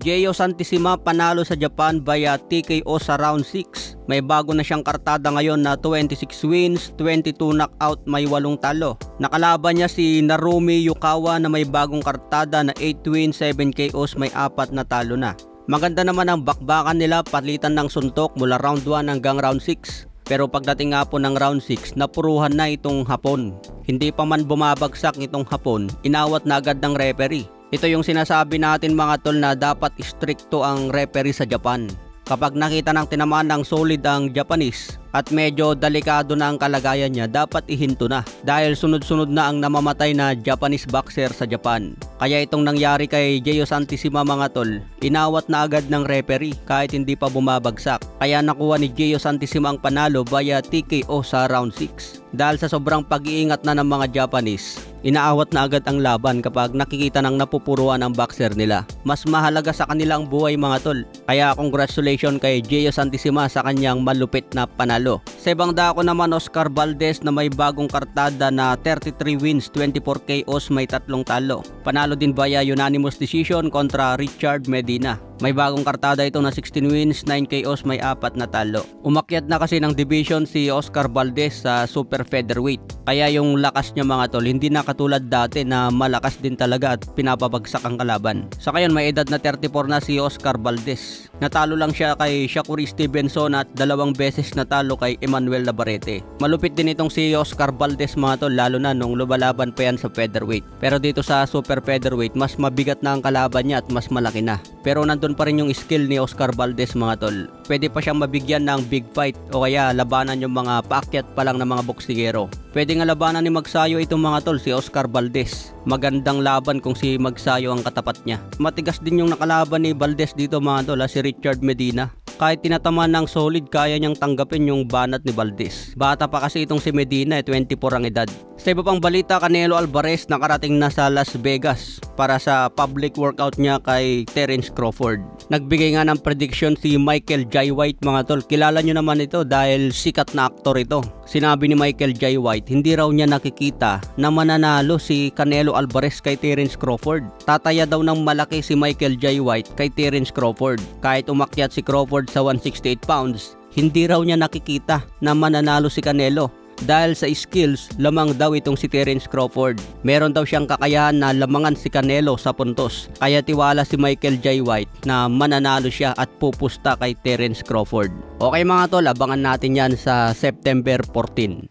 Gio Santissima panalo sa Japan via TKO sa round 6. May bago na siyang kartada ngayon na 26 wins, 22 knockout, may 8 talo. Nakalaban niya si Narumi Yukawa na may bagong kartada na 8 wins, 7 KOs, may 4 na talo na. Maganda naman ang bakbakan nila, palitan ng suntok mula round 1 hanggang round 6. Pero pagdating nga po ng round 6, napuruhan na itong Hapon. Hindi pa man bumabagsak itong Hapon, inawat na agad ng referee. Ito yung sinasabi natin mga tol na dapat stricto ang referee sa Japan. Kapag nakita ng tinamaan ng solid ang Japanese at medyo delikado na ang kalagayan niya, dapat ihinto na dahil sunod-sunod na ang namamatay na Japanese boxer sa Japan. Kaya itong nangyari kay Gio Santissima mga tol, inawat na agad ng referee kahit hindi pa bumabagsak. Kaya nakuha ni Gio Santissima ang panalo via TKO sa round 6. Dahil sa sobrang pag-iingat na ng mga Japanese, inaawat na agad ang laban kapag nakikita ng napupuruan ang boxer nila. Mas mahalaga sa kanila ang buhay mga tol. Kaya congratulations kay Gio Santissima sa kanyang malupit na panalo. Sa ibang dako naman, Oscar Valdez na may bagong kartada na 33 wins, 24 KOs, may 3 talo. Panalo din via unanimous decision kontra Richard Medina. May bagong kartada ito na 16 wins, 9 KOs, may 4 na talo. Umakyat na kasi ng division si Oscar Valdez sa super featherweight. Kaya yung lakas niya mga tol, hindi na katulad dati na malakas din talaga at pinapabagsak ang kalaban. Sa ngayon may edad na 34 na si Oscar Valdez. Natalo lang siya kay Shakur Stevenson at 2 beses natalo kay Emmanuel Navarrete. Malupit din itong si Oscar Valdez mga tol, lalo na nung lumalaban pa yan sa featherweight. Pero dito sa super featherweight, mas mabigat na ang kalaban niya at mas malaki na. Pero nandun pa rin yung skill ni Oscar Valdez mga tol. Pwede pa siyang mabigyan ng big fight o kaya labanan yung mga paakyat pa lang ng mga boksingero. Pwede nga labanan ni Magsayo itong mga tol, si Oscar Valdez. Magandang laban kung si Magsayo ang katapat niya. Matigas din yung nakalaban ni Valdez dito mga tol, si Richard Medina. Kahit tinatamaan ng solid, kaya niyang tanggapin yung banat ni Valdez. Bata pa kasi itong si Medina, 24 ang edad. Sa iba pang balita, Canelo Alvarez nakarating na sa Las Vegas para sa public workout niya kay Terence Crawford. Nagbigay nga ng prediction si Michael Jai White mga tol. Kilala nyo naman ito dahil sikat na aktor ito. Sinabi ni Michael Jai White, hindi raw niya nakikita na mananalo si Canelo Alvarez kay Terence Crawford. Tataya daw ng malaki si Michael Jai White kay Terence Crawford. Kahit umakyat si Crawford sa 168 pounds, hindi raw niya nakikita na mananalo si Canelo. Dahil sa skills, lamang daw itong si Terence Crawford. Meron daw siyang kakayahan na lamangan si Canelo sa puntos. Kaya tiwala si Michael Jai White na mananalo siya at pupusta kay Terence Crawford. Okay mga tol, abangan natin yan sa September 14.